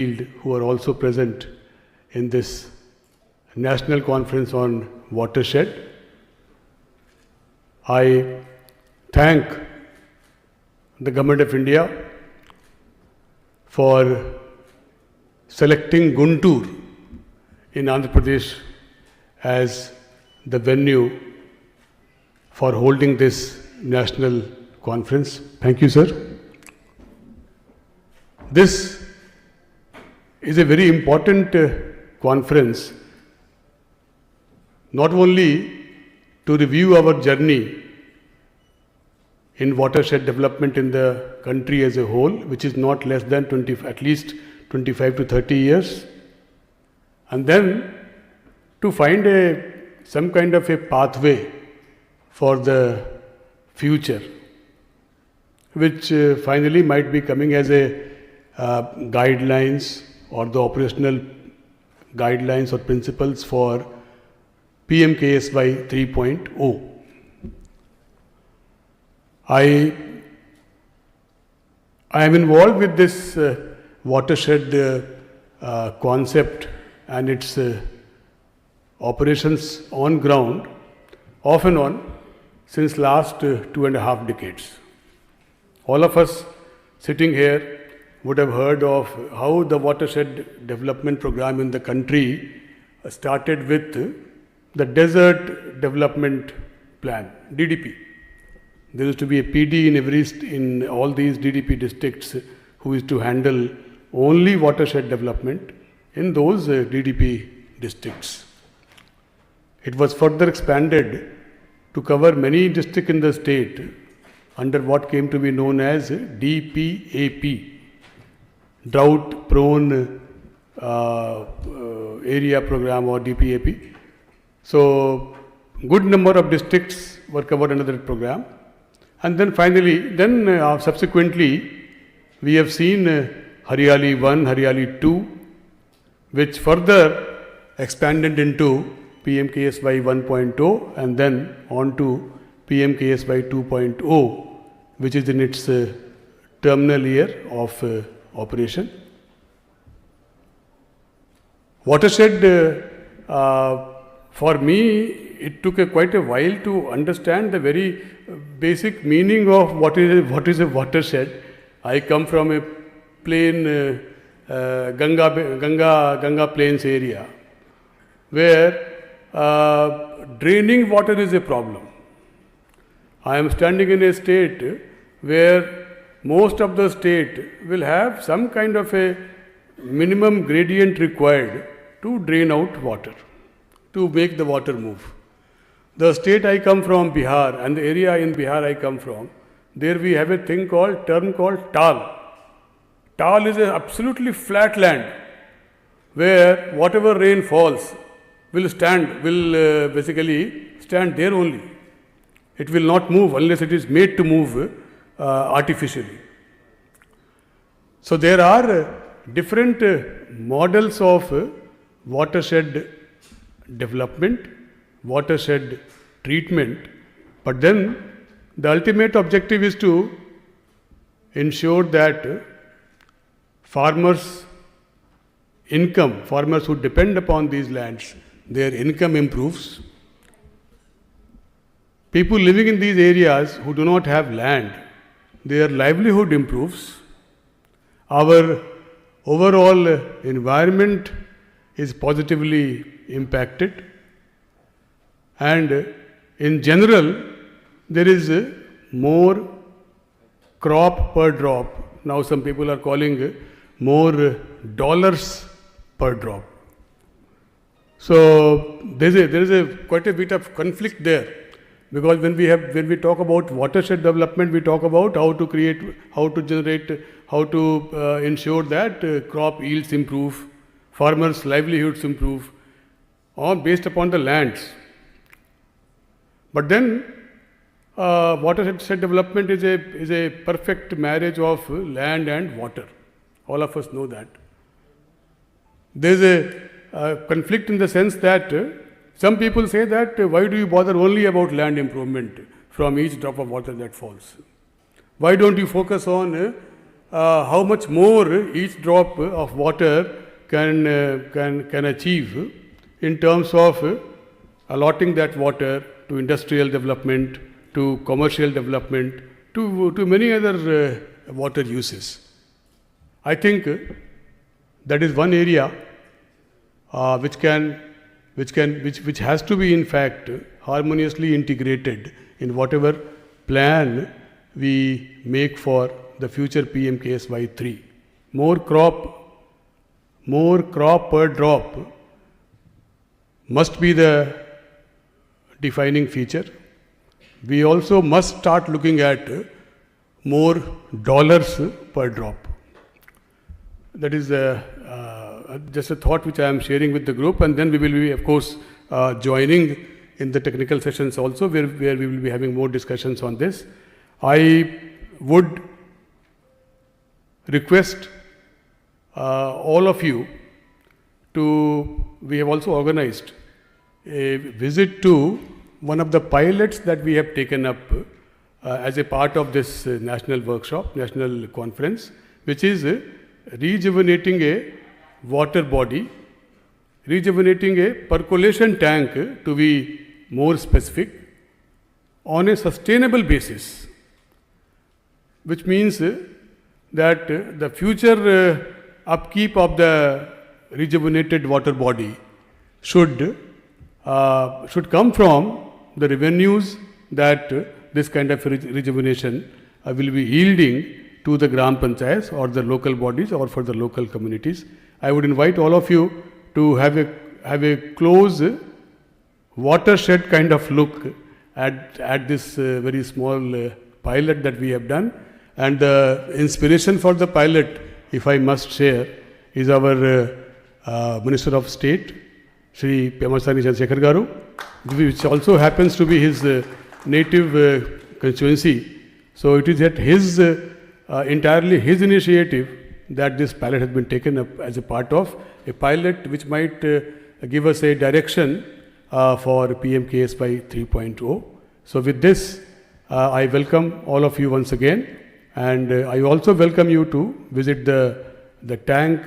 who are also present in this national conference on Watershed. I thank the Government of India for selecting Guntur in Andhra Pradesh as the venue for holding this national conference. Thank you, sir. This is a very important conference, not only to review our journey in watershed development in the country as a whole, which is not less than at least 25 to 30 years, and then to find some kind of a pathway for the future, which finally might be coming as a guidelines or the operational guidelines or principles for PMKSY 3.0. I am involved with this watershed concept and its operations on ground, off and on, since last 2.5 decades. All of us sitting here would have heard of how the watershed development program in the country started with the Desert Development Plan, DDP. There used to be a PD in all these DDP districts who is to handle only watershed development in those DDP districts. It was further expanded to cover many districts in the state under what came to be known as DPAP, Drought Prone Area Program, or DPAP. So, good number of districts were covered under that program. And then finally, subsequently, we have seen Hariyali 1, Hariyali 2, which further expanded into PMKSY 1.0 and then on to PMKSY 2.0, which is in its terminal year of operation. Watershed, for me, it took quite a while to understand the very basic meaning of what is a watershed. I come from a plain Ganga Plains area, where draining water is a problem. I am standing in a state where most of the state will have some kind of a minimum gradient required to drain out water, to make the water move. The state I come from, Bihar, and the area in Bihar I come from, there we have a term called Tal. Tal is a absolutely flat land where whatever rain falls will basically stand there only. It will not move unless it is made to move artificially. So there are different models of watershed development, watershed treatment, but then the ultimate objective is to ensure that farmers who depend upon these lands, their income improves. People living in these areas who do not have land, their livelihood improves. Our overall environment is positively impacted, and in general there is more crop per drop. Now some people are calling more dollars per drop. So there is quite a bit of conflict there, because when we talk about watershed development, we talk about how to ensure that crop yields improve, farmers' livelihoods improve, all based upon the lands. But then watershed development is a perfect marriage of land and water. All of us know that. There is a conflict in the sense that some people say that why do you bother only about land improvement from each drop of water that falls? Why don't you focus on how much more each drop of water can achieve in terms of allotting that water to industrial development, to commercial development, to many other water uses. I think that is one area which has to be in fact harmoniously integrated in whatever plan we make for the future PMKSY 3. More crop per drop must be the defining feature. We also must start looking at more dollars per drop. That is just a thought which I am sharing with the group, and then we will be, of course, joining in the technical sessions also, where we will be having more discussions on this. I would request all of you we have also organized a visit to one of the pilots that we have taken up as a part of this national workshop, national conference, which is rejuvenating a water body, rejuvenating a percolation tank, to be more specific, on a sustainable basis, which means that the future upkeep of the rejuvenated water body should come from the revenues that this kind of rejuvenation will be yielding to the Gram Panchayats or the local bodies or for the local communities. I would invite all of you to have a close watershed kind of look at this very small pilot that we have done. And the inspiration for the pilot, if I must share, is our Minister of State, Shri Pemmasani Chandra Sekhar Garu, which also happens to be his native constituency. So it is at his entirely his initiative that this pilot has been taken up as a part of a pilot which might give us a direction for PMKSY 3.0. So with this, I welcome all of you once again, and I also welcome you to visit the tank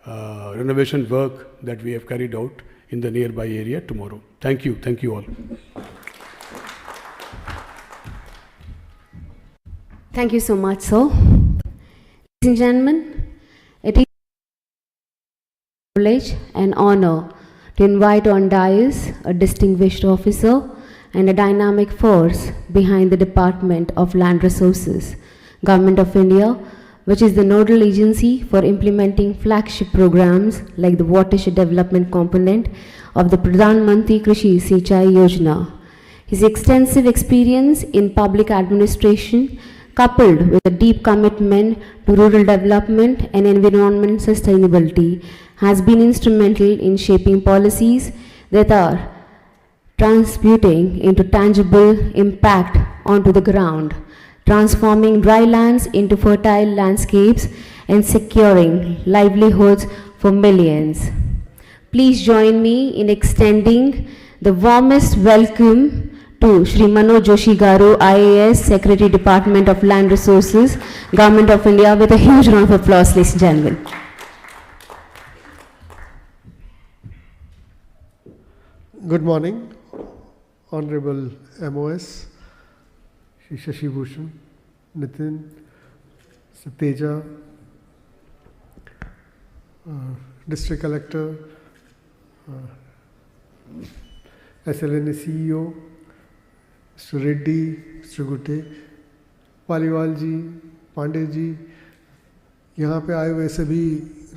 renovation work that we have carried out in the nearby area tomorrow. Thank you all. Thank you so much, sir. Ladies and gentlemen, it is a privilege and honor to invite on dais a distinguished officer and a dynamic force behind the Department of Land Resources, Government of India, which is the nodal agency for implementing flagship programs like the Watershed Development component of the Pradhan Mantri Krishi Sinchai Yojana. His extensive experience in public administration, coupled with a deep commitment to rural development and environment sustainability, has been instrumental in shaping policies that are transmuting into tangible impact onto the ground, transforming dry lands into fertile landscapes and securing livelihoods for millions. Please join me in extending the warmest welcome to Shri Manoj Joshi Garu, IAS, Secretary, Department of Land Resources, Government of India, with a huge round of applause, ladies and gentlemen. Good morning, Honorable MOS, Shri Shashi Bhushan, Nitin, Teja, District Collector, SLNA CEO, Mr. Reddy, Mr. Gutte, Paliwal जी, पांडे जी, यहाँ पे आए हुए सभी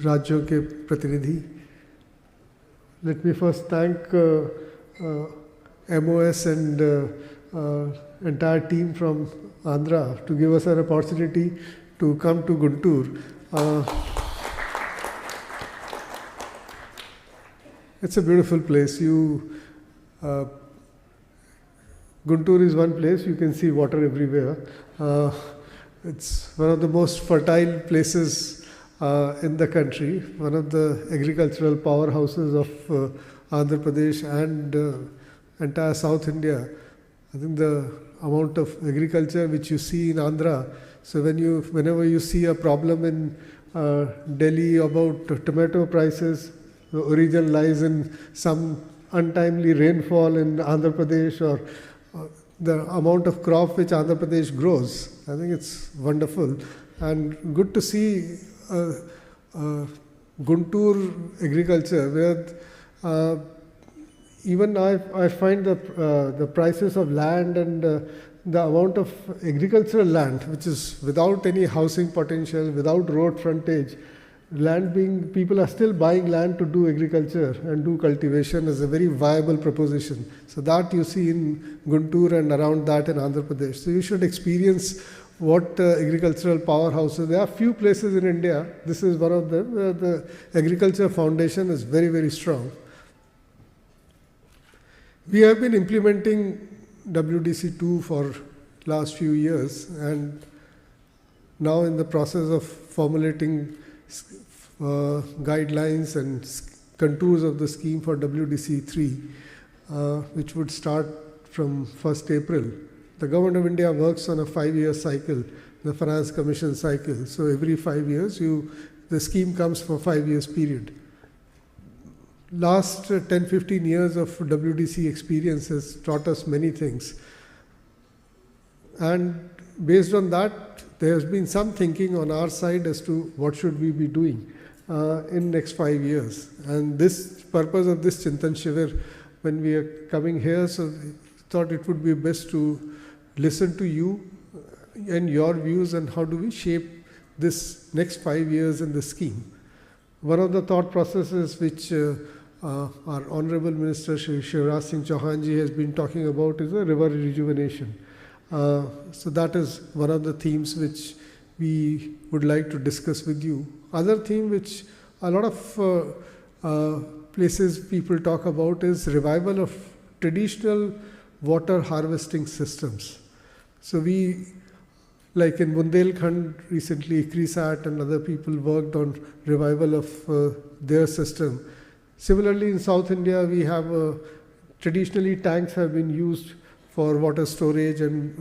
राज्यों के प्रतिनिधि. Let me first thank MOS and entire team from Andhra to give us an opportunity to come to Guntur. It's a beautiful place. Guntur is one place, you can see water everywhere. It's one of the most fertile places in the country, one of the agricultural powerhouses of Andhra Pradesh and entire South India. I think the amount of agriculture which you see in Andhra So whenever you see a problem in Delhi about tomato prices, the origin lies in some untimely rainfall in Andhra Pradesh, or the amount of crop which Andhra Pradesh grows. I think it's wonderful and good to see Guntur agriculture, where even I find the prices of land and the amount of agricultural land, which is without any housing potential, without road frontage, people are still buying land to do agriculture and do cultivation, is a very viable proposition. So that you see in Guntur and around that in Andhra Pradesh. So you should experience what agricultural powerhouses. There are few places in India, this is one of them, where the agriculture foundation is very, very strong. We have been implementing WDC2 for last few years, and now in the process of formulating guidelines and contours of the scheme for WDC3, which would start from 1st April. The Government of India works on a 5-year cycle, the Finance Commission cycle. So every 5 years, the scheme comes for 5 years period. Last 10-15 years of WDC experience has taught us many things. And based on that, there has been some thinking on our side as to what should we be doing in next 5 years. And this purpose of this Chintan Shivir, when we are coming here, so thought it would be best to listen to you and your views and how do we shape this next 5 years in the scheme. One of the thought processes which our Honorable Minister Shri Shivraj Singh Chauhan ji has been talking about is a river rejuvenation. So that is one of the themes which we would like to discuss with you. Other theme which a lot of places people talk about is revival of traditional water harvesting systems. So we, like in Bundelkhand recently, CRISAT and other people worked on revival of their system. Similarly, in South India, we have traditionally tanks have been used for water storage, and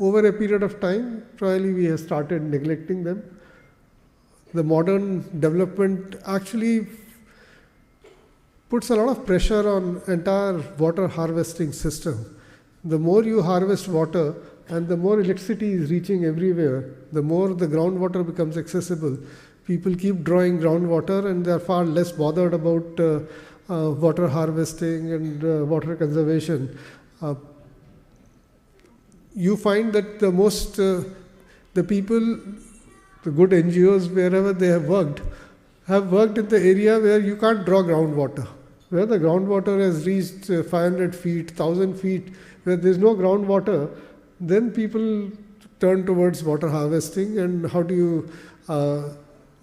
over a period of time, probably we have started neglecting them. The modern development actually puts a lot of pressure on entire water harvesting system. The more you harvest water and the more electricity is reaching everywhere, the more the groundwater becomes accessible. People keep drawing groundwater and they are far less bothered about water harvesting and water conservation. You find that the people, the good NGOs, wherever they have worked in the area where you can't draw groundwater. Where the groundwater has reached 500 feet, 1,000 feet, where there is no groundwater, then people turn towards water harvesting and how do you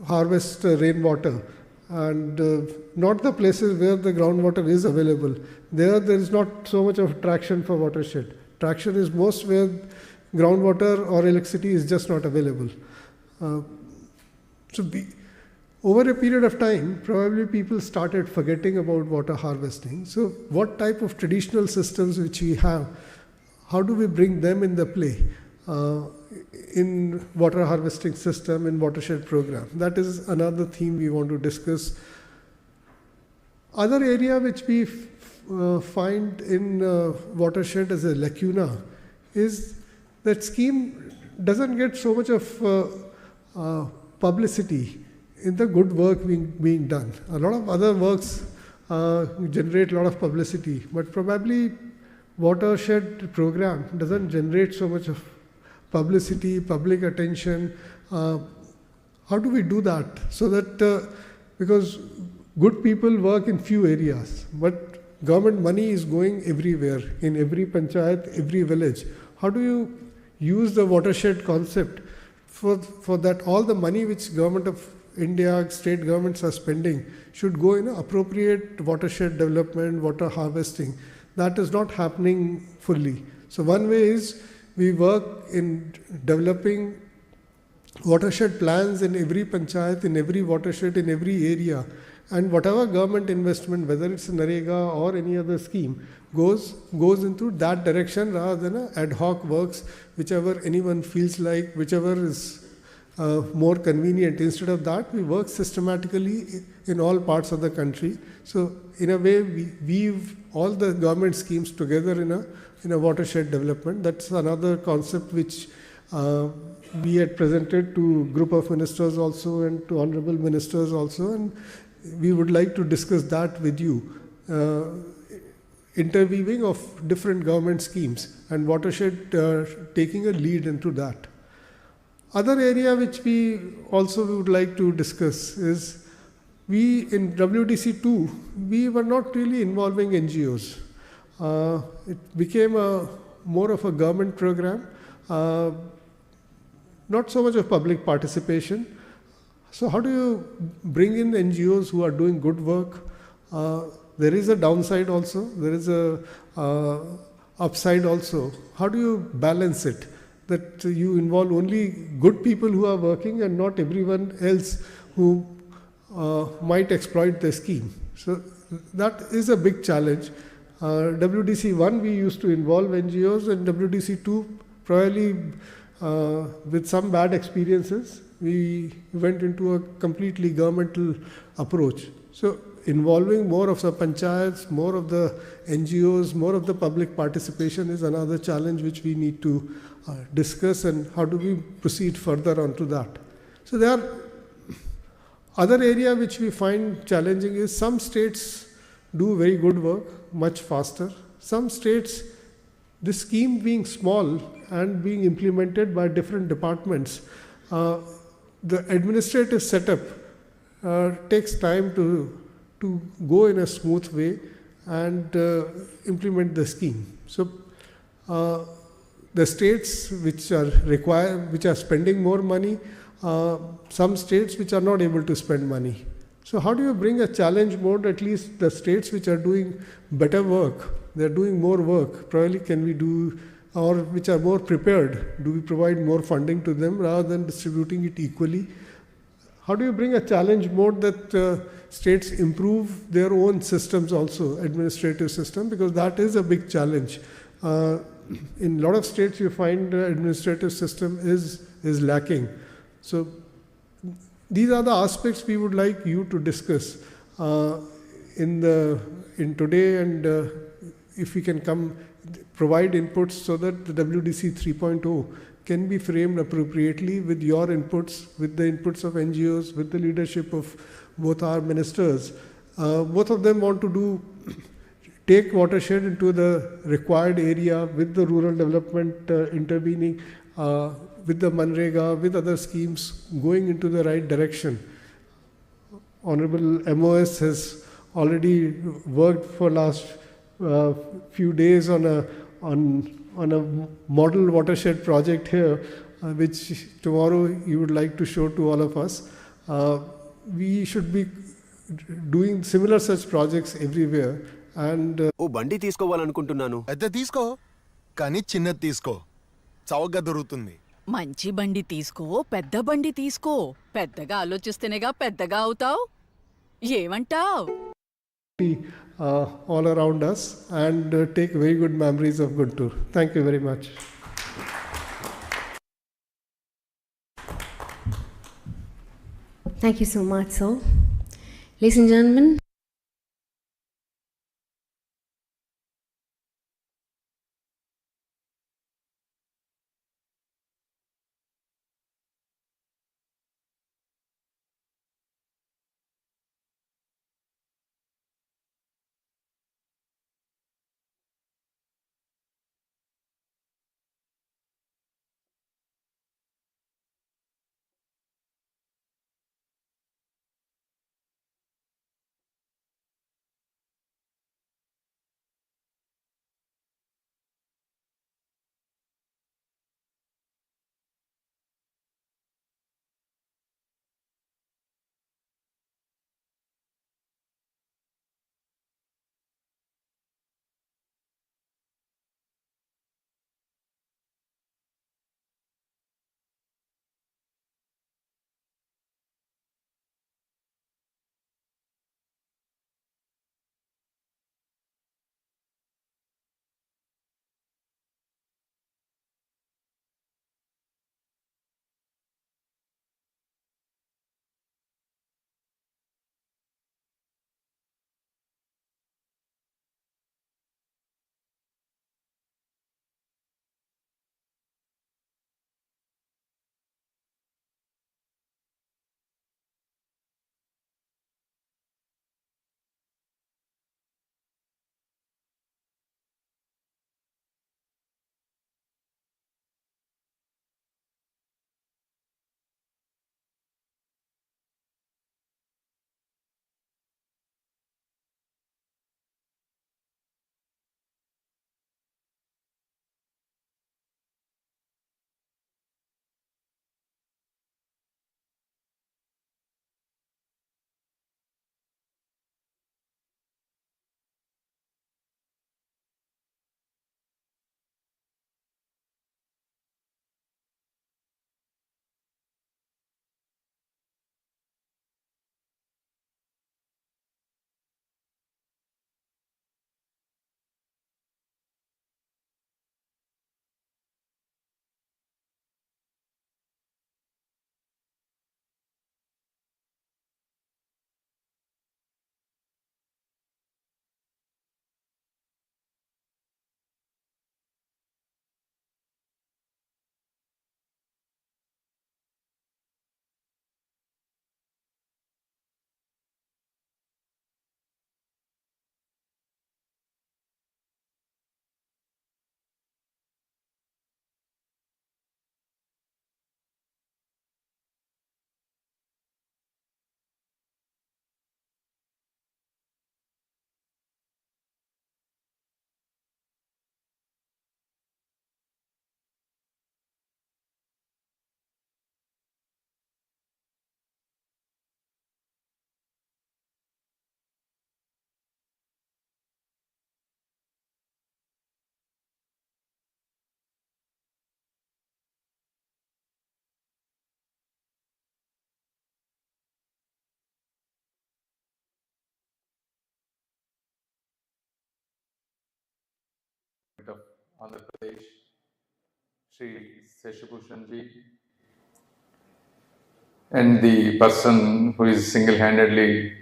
harvest rainwater. And not the places where the groundwater is available. There is not so much of traction for watershed. Traction is most where groundwater or electricity is just not available. Over a period of time, probably people started forgetting about water harvesting. So what type of traditional systems which we have, how do we bring them in the play in water harvesting system, in watershed program? That is another theme we want to discuss. Other area which we find in watershed as a lacuna is that scheme doesn't get so much of publicity in the good work being done. A lot of other works generate a lot of publicity, but probably watershed program doesn't generate so much of publicity, public attention. How do we do that? So that, because good people work in few areas, but government money is going everywhere, in every panchayat, every village. How do you use the watershed concept for that all the money which Government of India, state governments are spending should go in appropriate watershed development, water harvesting. That is not happening fully. So one way is we work in developing watershed plans in every panchayat, in every watershed, in every area, And whatever government investment, whether it's Narega or any other scheme, goes into that direction rather than ad hoc works, whichever anyone feels like, whichever is more convenient. Instead of that, we work systematically in all parts of the country. So in a way, we weave all the government schemes together in a watershed development. That's another concept which we had presented to group of ministers also and to honorable ministers also, and we would like to discuss that with you. Interweaving of different government schemes and watershed taking a lead into that. Other area which we also would like to discuss is, we in WDC2, we were not really involving NGOs. It became more of a government program, not so much of public participation. So how do you bring in NGOs who are doing good work? There is a downside also, there is a upside also. How do you balance it? That you involve only good people who are working and not everyone else who might exploit the scheme. So that is a big challenge. WDC1 we used to involve NGOs, and WDC2 probably with some bad experiences we went into a completely governmental approach. So involving more of the panchayats, more of the NGOs, more of the public participation is another challenge which we need to discuss, and how do we proceed further onto that. So there are other area which we find challenging is, some states do very good work much faster. Some states, the scheme being small and being implemented by different departments, the administrative setup takes time to go in a smooth way and implement the scheme. So the states which are spending more money, some states which are not able to spend money. So how do you bring a challenge mode? At least the states which are doing better work, they're doing more work, probably can we do, or which are more prepared, do we provide more funding to them rather than distributing it equally? How do you bring a challenge mode that states improve their own systems also, administrative system, because that is a big challenge. In a lot of states you find the administrative system is lacking. So these are the aspects we would like you to discuss in today, and if we can provide inputs so that the WDC 3.0 can be framed appropriately with your inputs, with the inputs of NGOs, with the leadership of both our ministers. Both of them want to take watershed into the required area with the rural development intervening, with the Manrega, with other schemes going into the right direction. Honorable MOS has already worked for last few days on a model watershed project here, which tomorrow you would like to show to all of us. We should be doing similar such projects everywhere. And ఓ బండి తీసుకోవాలనుకుంటున్నాను. అయితే తీసుకో, కానీ చిన్నది తీసుకో, చౌకగా దొరుకుతుంది. మంచి బండి తీసుకో, పెద్ద బండి తీసుకో. పెద్దగా ఆలోచిస్తేనేగా పెద్దగా అవుతావు. ఏమంటావ్? all around us, and take very good memories of Guntur. Thank you very much. Thank you so much, sir. Ladies and gentlemen, Andhra Pradesh, Sri Seshubhushanji, and the person who is single-handedly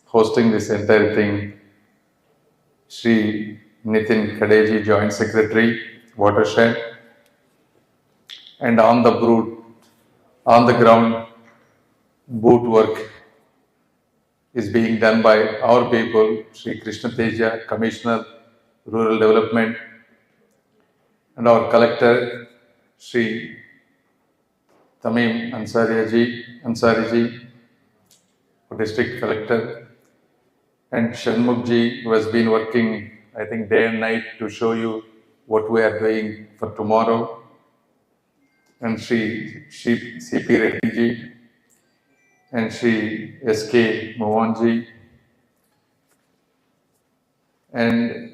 hosting this entire thing, Sri Nitin Kadeji, Joint Secretary, Watershed, and on the ground, boot work is being done by our people, Sri Krishna Teja, Commissioner, Rural Development, and our collector, Sri Tamim Ansariji, District Collector, and Shanmukji, who has been working, I think, day and night to show you what we are doing for tomorrow, and Sri C.P. Reddy ji, and Sri S.K. Mohanji, and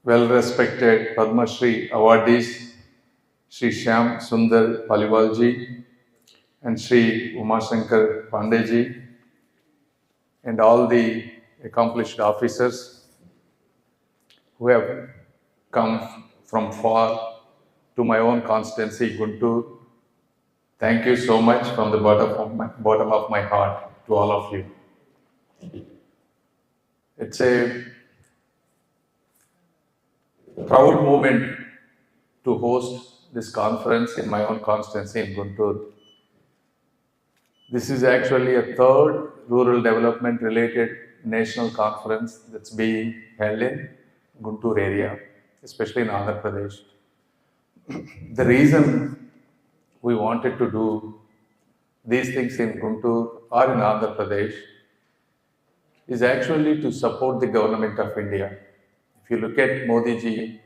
well-respected Padma Shri awardees, Sri Shyam Sundar Paliwalji, and Sri Umashankar Pandeji, and all the accomplished officers who have come from far to my own constituency, Guntur. Thank you so much from the bottom of my heart to all of you. It's a proud moment to host this conference in my own constituency in Guntur. This is actually a third rural development related national conference that's being held in Guntur area, especially in Andhra Pradesh. The reason we wanted to do these things in Guntur or in Andhra Pradesh is actually to support the government of India. If you look at Modi ji,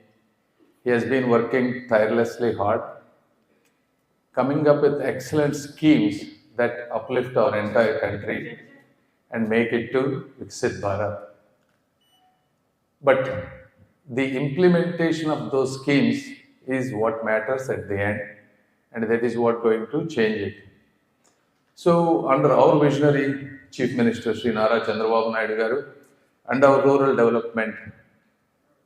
he has been working tirelessly hard, coming up with excellent schemes that uplift our entire country and make it to Viksit Bharat. But the implementation of those schemes is what matters at the end, and that is what going to change it. So, under our visionary Chief Minister Sri Nara Chandrababu Naidu Garu and our Rural Development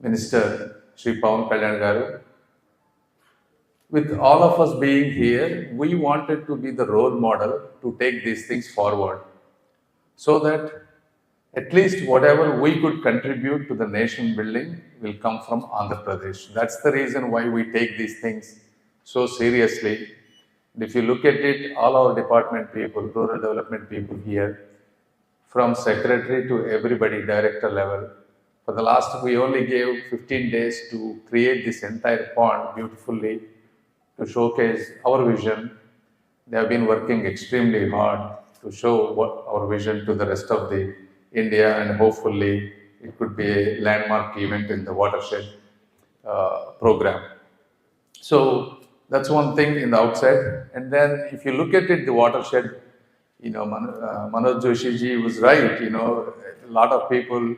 Minister Sri Pawan Kalyan Garu, with all of us being here, we wanted to be the role model to take these things forward, so that at least whatever we could contribute to the nation building will come from Andhra Pradesh. That's the reason why we take these things so seriously. And if you look at it, all our department people, rural development people here, from secretary to everybody, director level, for the last, we only gave 15 days to create this entire pond beautifully, to showcase our vision. They have been working extremely hard to show what our vision to the rest of the India, and hopefully it could be a landmark event in the Watershed program. So that's one thing in the outset. And then if you look at it, the Watershed, Manoj Joshi ji was right, a lot of people,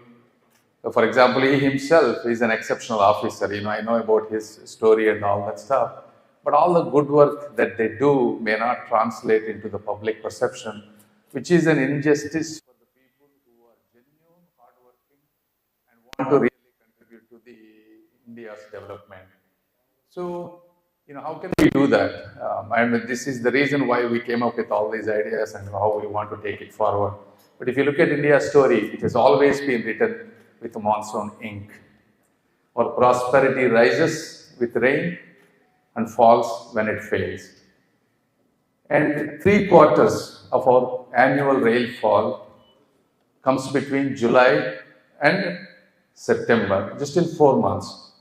for example, he himself is an exceptional officer, I know about his story and all that stuff. But all the good work that they do may not translate into the public perception, which is an injustice for the people who are genuine, hardworking, and want to really contribute to the India's development. So, how can we do that? And this is the reason why we came up with all these ideas and how we want to take it forward. But if you look at India's story, it has always been written with monsoon ink. Our prosperity rises with rain and falls when it fails. And 3/4 of our annual rainfall comes between July and September, just in 4 months.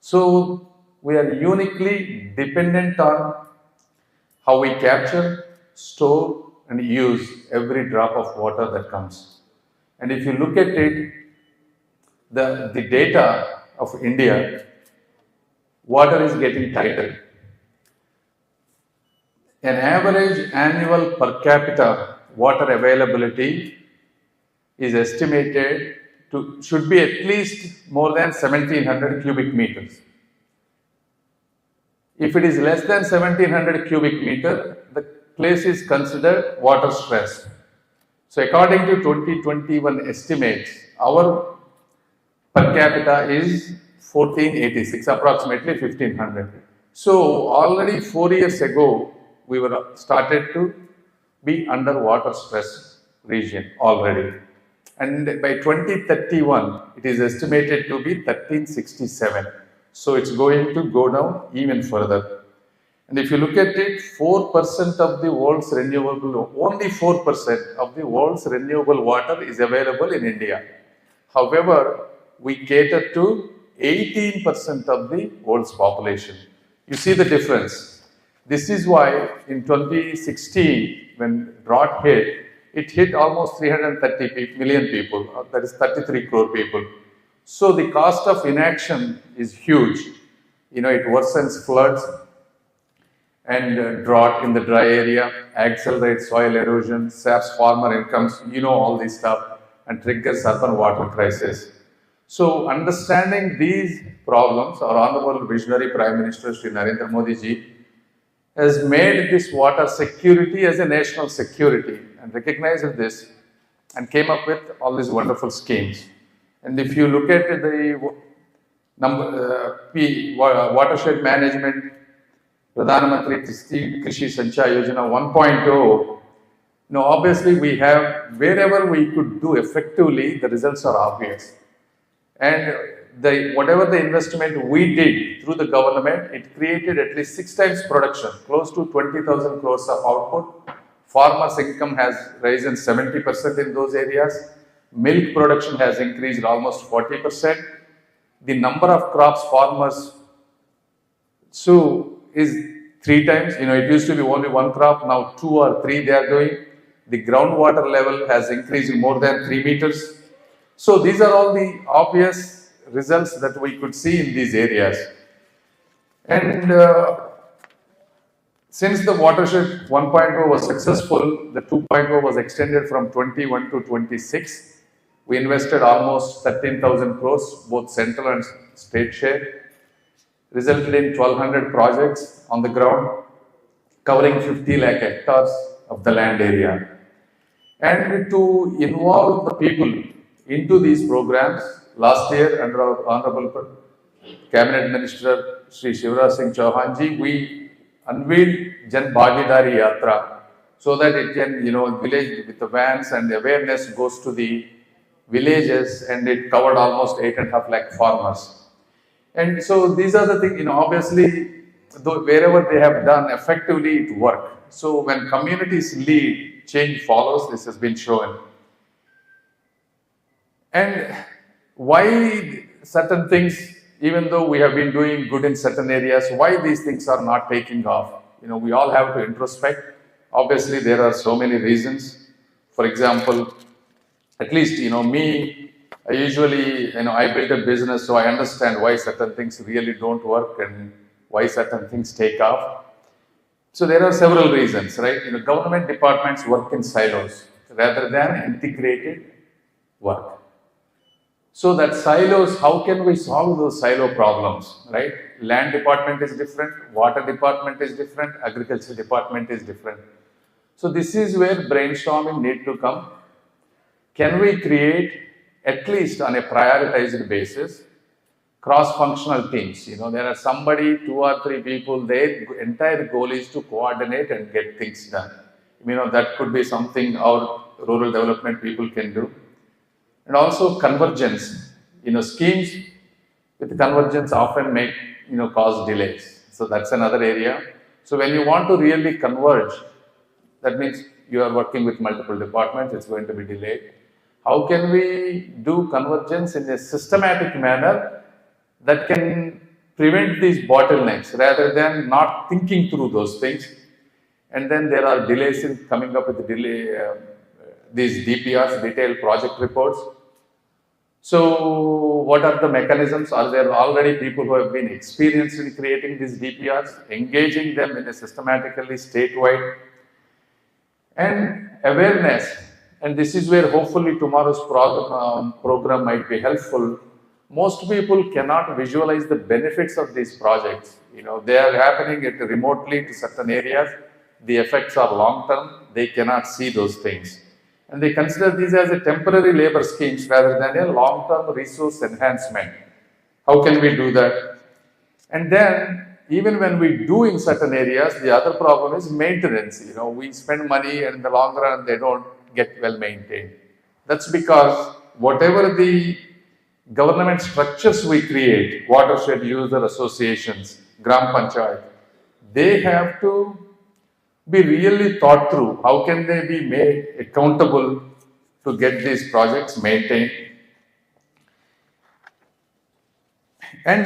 So we are uniquely dependent on how we capture, store, and use every drop of water that comes. And if you look at it, the data of India, water is getting tighter. An average annual per capita water availability is estimated should be at least more than 1700 cubic meters. If it is less than 1700 cubic meter, the place is considered water stressed. So according to 2021 estimates, our per capita is 1486, approximately 1500. So already 4 years ago, we were started to be under water stress region already. And by 2031, it is estimated to be 1367. So it's going to go down even further. And if you look at it, 4% of the world's renewable, only 4% of the world's renewable water is available in India. However, we cater to 18% of the world's population. You see the difference. This is why in 2016, when drought hit, it hit almost 330 million people, that is 33 crore people. So the cost of inaction is huge. You know, it worsens floods and drought in the dry area, accelerates soil erosion, saps farmer incomes, you know all this stuff, and triggers urban water crisis. So understanding these problems, our Honorable Visionary Prime Minister Shri Narendra Modi ji has made this water security as a national security and recognized this and came up with all these wonderful schemes. And if you look at the watershed management, Pradhan Mantri Krishi Sanchay Yojana 1.0, obviously we have, wherever we could do effectively, the results are obvious. And whatever the investment we did through the government, it created at least 6 times production, close to 20,000 crores of output. Farmers' income has risen 70% in those areas. Milk production has increased almost 40%. The number of crops farmers sow is 3 times. It used to be only 1 crop, now 2 or 3 they are doing. The groundwater level has increased more than 3 meters. So these are all the obvious results that we could see in these areas. And since the watershed 1.0 was successful, the 2.0 was extended from 21 to 26. We invested almost 13,000 crores, both central and state share, resulted in 1,200 projects on the ground, covering 50 lakh hectares of the land area. And to involve the people into these programs, last year under our Honorable Cabinet Minister Shri Shivraj Singh Chauhan ji, we unveiled Jan Bhagidari Yatra so that it can, village with the vans and the awareness goes to the villages, and it covered almost 8.5 lakh farmers. And so these are the things, obviously, wherever they have done effectively, it worked. So when communities lead, change follows. This has been shown. And why certain things, even though we have been doing good in certain areas, why these things are not taking off? We all have to introspect. Obviously, there are so many reasons. For example, at least, me, I usually, I built a business, so I understand why certain things really don't work and why certain things take off. So there are several reasons, right? Government departments work in silos rather than integrated work. So that silos, how can we solve those silo problems, right? Land department is different, water department is different, agriculture department is different. So this is where brainstorming need to come. Can we create, at least on a prioritized basis, cross-functional teams? There are 2 or 3 people, their entire goal is to coordinate and get things done. That could be something our rural development people can do. And also convergence, schemes with convergence often make, cause delays. So that's another area. So when you want to really converge, that means you are working with multiple departments, it's going to be delayed. How can we do convergence in a systematic manner that can prevent these bottlenecks rather than not thinking through those things? And then there are delays in coming up with these DPRs, detailed project reports. So what are the mechanisms? Are there already people who have been experienced in creating these DPRs, engaging them in a systematically statewide? And awareness, and this is where hopefully tomorrow's program might be helpful. Most people cannot visualize the benefits of these projects. They are happening remotely to certain areas. The effects are long term. They cannot see those things. And they consider these as a temporary labor schemes rather than a long-term resource enhancement. How can we do that? And then, even when we do in certain areas, the other problem is maintenance. We spend money and in the long run, they don't get well maintained. That's because whatever the government structures we create, watershed user associations, Gram Panchayat, they have to be really thought through. How can they be made accountable to get these projects maintained? And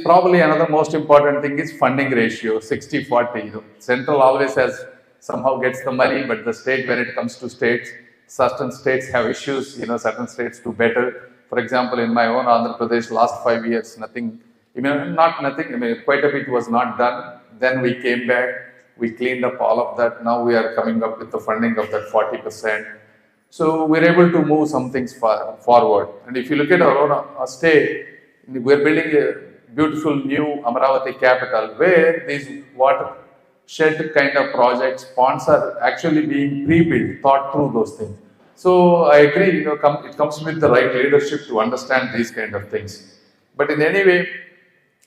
probably another most important thing is funding ratio, 60-40. Central always has somehow gets the money, but the state, when it comes to states, certain states have issues, certain states do better. For example, in my own Andhra Pradesh, last 5 years, nothing, not nothing, quite a bit was not done. Then we came back, we cleaned up all of that. Now we are coming up with the funding of that 40%. So we're able to move some things forward. And if you look at our own state, we're building a beautiful new Amaravati capital where these watershed kind of projects, ponds are actually being pre-built, thought through those things. So I agree, it comes with the right leadership to understand these kind of things. But in any way,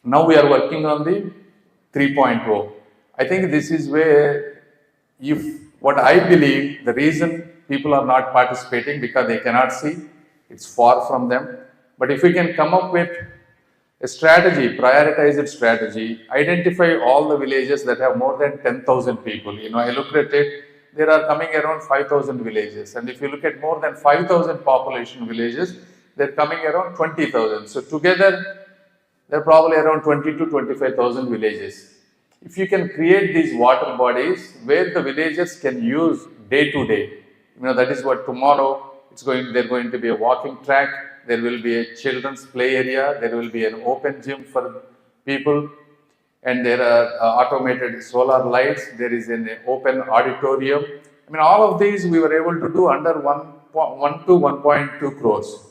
now we are working on the 3.0. I think this is where, what I believe, the reason people are not participating because they cannot see, it's far from them. But if we can come up with a strategy, prioritized strategy, identify all the villages that have more than 10,000 people. I looked at it, there are coming around 5,000 villages. And if you look at more than 5,000 population villages, they're coming around 20,000. So together, they're probably around 20 to 25,000 villages. If you can create these water bodies where the villagers can use day to day, that is what tomorrow they're going to be a walking track, there will be a children's play area, there will be an open gym for people, and there are automated solar lights, there is an open auditorium. All of these we were able to do under 1 to 1.2 crores.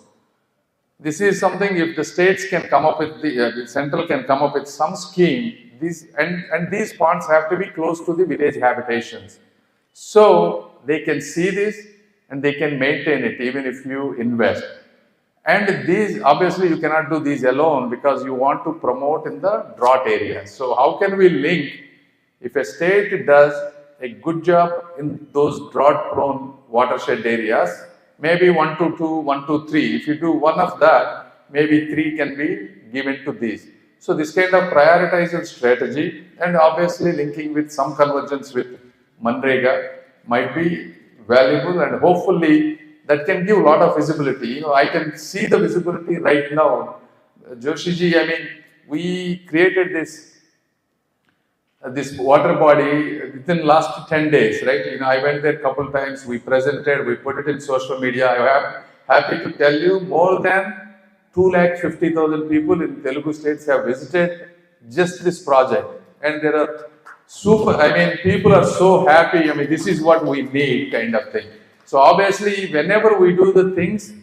This is something, if the states can come up with, the central can come up with some scheme, these ponds have to be close to the village habitations. So they can see this and they can maintain it even if you invest. And these, obviously you cannot do these alone because you want to promote in the drought areas. So how can we link, if a state does a good job in those drought prone watershed areas, maybe 1 to 2, 1 to 3. If you do one of that, maybe 3 can be given to these. So this kind of prioritized strategy and obviously linking with some convergence with Manrega might be valuable, and hopefully that can give a lot of visibility. I can see the visibility right now. Joshiji, we created this water body within last 10 days, right? I went there a couple times, we presented, we put it in social media. I am happy to tell you more than 250,000 people in Telugu states have visited just this project. And there are people are so happy. This is what we need, kind of thing. So obviously, whenever we do the things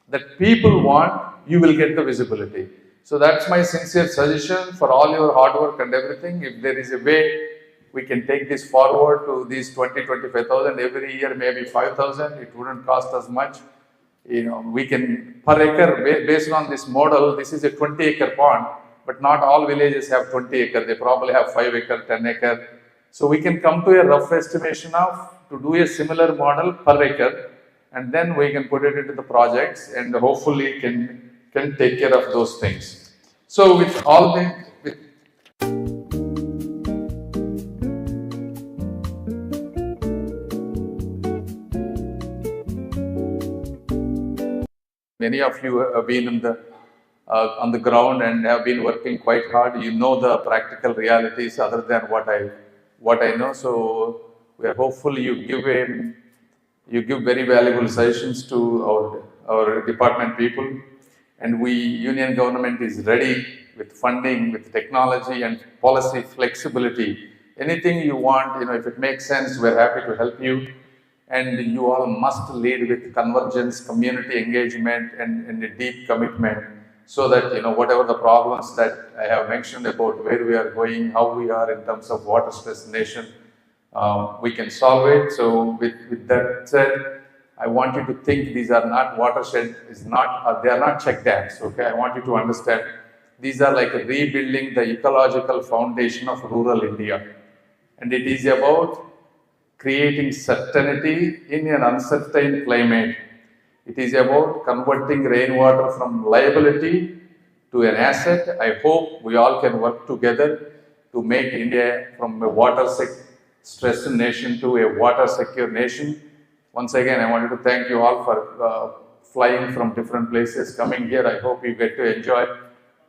that people want, you will get the visibility. So that's my sincere suggestion for all your hard work and everything. If there is a way we can take this forward to these 20-25,000 every year, maybe 5,000, it wouldn't cost us much. We can, per acre, based on this model, this is a 20-acre pond, but not all villages have 20 acre. They probably have 5 acre, 10 acre. So we can come to a rough estimation of to do a similar model per acre, and then we can put it into the projects and hopefully can take care of those things. So with all the many of you have been on the ground and have been working quite hard. You know the practical realities other than what I know. So we are hopeful you give very valuable suggestions to our department people, and union government is ready with funding, with technology and policy flexibility. Anything you want, if it makes sense, we're happy to help you. And you all must lead with convergence, community engagement, and a deep commitment, so that whatever the problems that I have mentioned about where we are going, how we are in terms of water stress nation, we can solve it. So with that said, I want you to think these are not watershed, they are not check dams, okay? I want you to understand these are like rebuilding the ecological foundation of rural India. And it is about creating certainty in an uncertain climate. It is about converting rainwater from liability to an asset. I hope we all can work together to make India from a stressed nation to a water secure nation. Once again, I wanted to thank you all for flying from different places, coming here. I hope you get to enjoy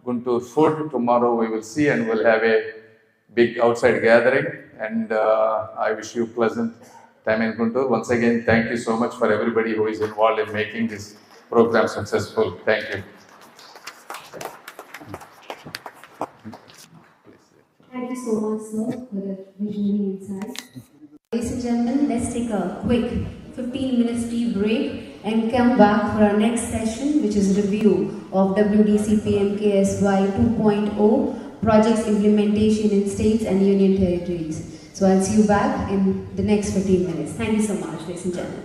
Guntur food. Tomorrow we will see and we'll have a big outside gathering. And I wish you pleasant time in Guntur. Once again, thank you so much for everybody who is involved in making this program successful. Thank you. Thank you so much, sir, for the visionary insights. Ladies and gentlemen, let's take a quick 15-minute tea break and come back for our next session, which is review of WDC PMKSY 2.0 projects implementation in states and union territories. So I'll see you back in the next 15 minutes. Thank you so much, ladies and gentlemen.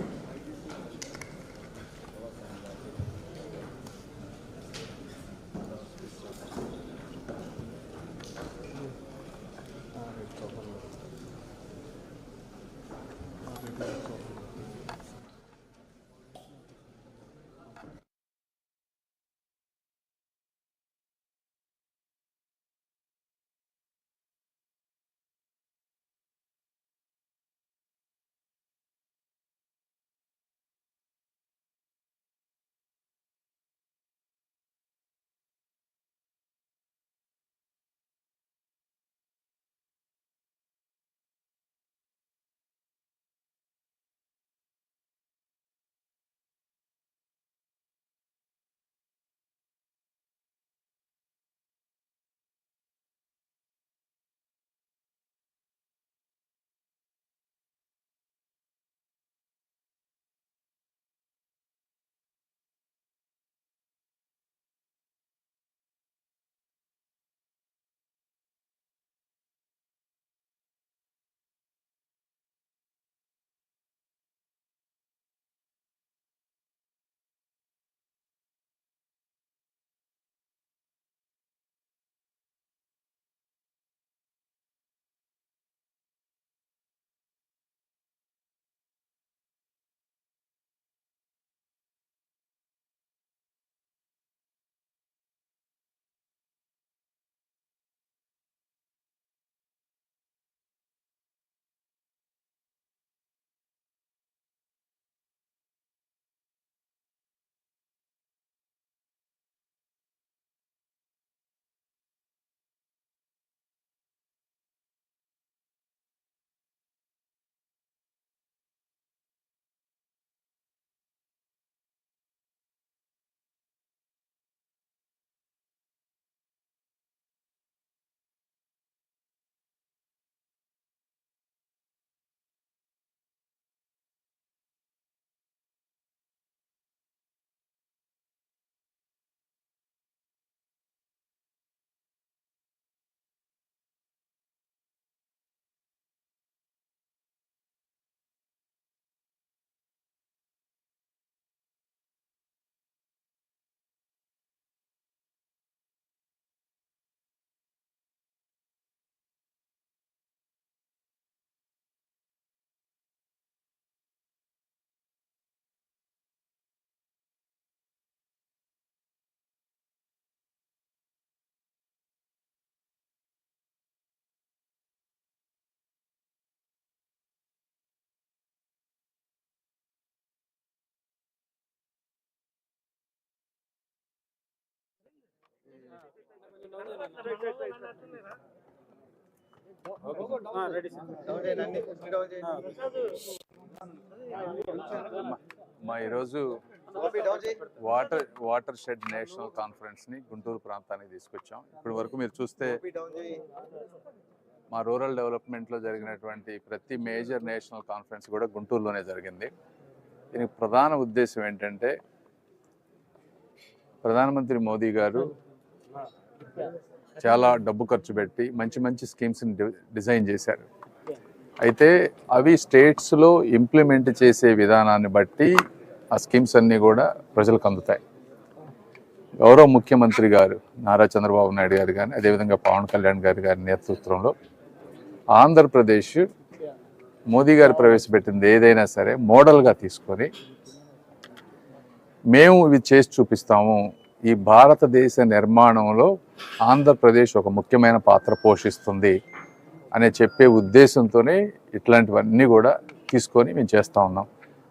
మా ఈరోజు watershed national కాన్ఫరెన్స్ని Guntur ప్రాంతానికి తీసుకొచ్చాం. ఇప్పటి వరకు మీరు చూస్తే మా rural డెవలప్మెంట్లో జరిగినటువంటి ప్రతి మేజర్ నేషనల్ కాన్ఫరెన్స్ కూడా గుంటూరులోనే జరిగింది. దీనికి ప్రధాన ఉద్దేశం ఏంటంటే ప్రధానమంత్రి మోదీ గారు చాలా డబ్బు ఖర్చు పెట్టి మంచి మంచి స్కీమ్స్ని డిజైన్ చేశారు. అయితే అవి స్టేట్స్లో ఇంప్లిమెంట్ చేసే విధానాన్ని బట్టి ఆ స్కీమ్స్ అన్నీ కూడా ప్రజలకు అందుతాయి. గౌరవ ముఖ్యమంత్రి గారు నారా చంద్రబాబు నాయుడు గారు కానీ అదేవిధంగా పవన్ కళ్యాణ్ గారి నేతృత్వంలో ఆంధ్రప్రదేశ్ మోదీ గారు ప్రవేశపెట్టింది ఏదైనా సరే మోడల్గా తీసుకొని మేము ఇవి చేసి చూపిస్తాము, ఈ భారతదేశ నిర్మాణంలో ఆంధ్రప్రదేశ్ ఒక ముఖ్యమైన పాత్ర పోషిస్తుంది అనే చెప్పే ఉద్దేశంతోనే ఇట్లాంటివన్నీ కూడా తీసుకొని మేము చేస్తూ ఉన్నాం.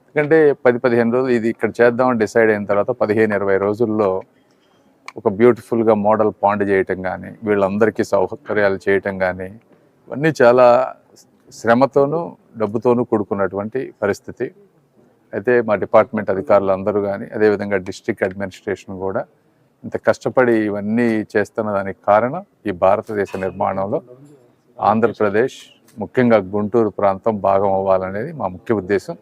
ఎందుకంటే 10-15 రోజులు ఇది ఇక్కడ చేద్దామని డిసైడ్ అయిన తర్వాత 15-20 రోజుల్లో ఒక బ్యూటిఫుల్గా మోడల్ పాండ్ చేయటం కానీ వీళ్ళందరికీ సౌకర్యాలు చేయటం కానీ ఇవన్నీ చాలా శ్రమతోనూ డబ్బుతోనూ కూడుకున్నటువంటి పరిస్థితి. అయితే మా డిపార్ట్మెంట్ అధికారులు అందరూ కానీ అదేవిధంగా డిస్ట్రిక్ట్ అడ్మినిస్ట్రేషన్ కూడా ఇంత కష్టపడి ఇవన్నీ చేస్తున్న దానికి కారణం ఈ భారతదేశ నిర్మాణంలో ఆంధ్రప్రదేశ్ ముఖ్యంగా గుంటూరు ప్రాంతం భాగం అవ్వాలనేది మా ముఖ్య ఉద్దేశం.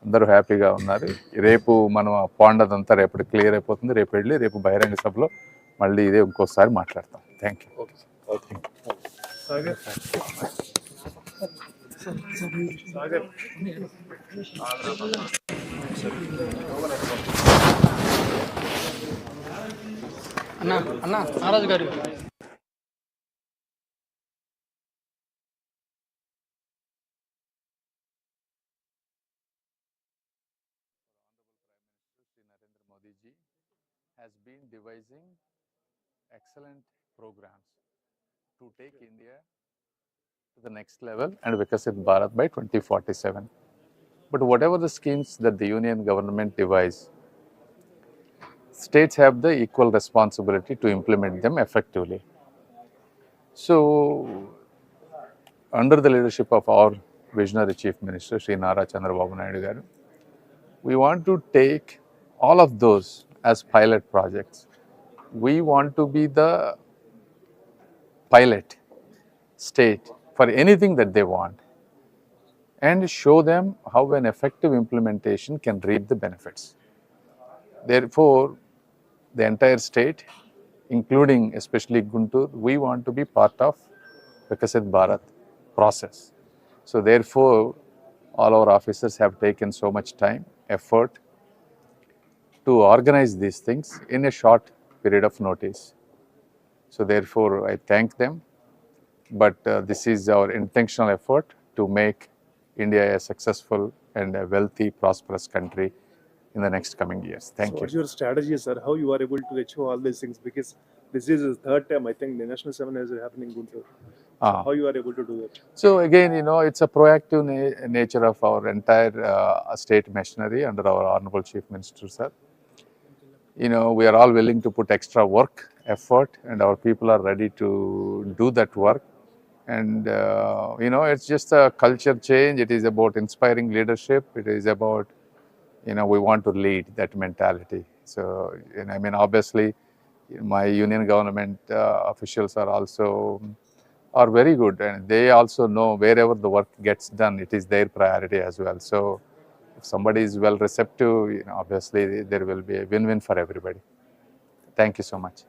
అందరూ హ్యాపీగా ఉన్నారు. రేపు మనం ఆ పాండ్ అదంతా రేపటి క్లియర్ అయిపోతుంది. రేపు వెళ్ళి రేపు బహిరంగ సభలో మళ్ళీ ఇదే ఇంకోసారి మాట్లాడతాం. Thank you. అన్నా నారాజు గారు Modi ji has been devising excellent programs to take India to the next level and Vikasit Bharat by 2047. But whatever the schemes that the union government devise, states have the equal responsibility to implement them effectively. So, under the leadership of our visionary Chief Minister, Sri Nara Chandrababu Naidu garu, we want to take all of those as pilot projects. We want to be the pilot state for anything that they want and show them how an effective implementation can reap the benefits. Therefore, the entire state, including especially Guntur, we want to be part of Vikasit Bharat process. So therefore, all our officers have taken so much time, effort to organize these things in a short period of notice. So therefore, I thank them. But this is our intentional effort to make India a successful and a wealthy, prosperous country in the next coming years. Thank you. What's your strategy, sir? How you are able to achieve all these things? Because this is the third time, I think, the national seminar is happening in Guntur. How you are able to do it? So again, it's a proactive nature of our entire state machinery under our Honorable Chief Minister, sir. We are all willing to put extra work, effort, and our people are ready to do that work. And, it's just a culture change. It is about inspiring leadership. It is about, we want to lead that mentality. So, obviously, my union government officials are very good, and they also know wherever the work gets done, it is their priority as well. So, if somebody is well receptive, obviously there will be a win-win for everybody. Thank you so much.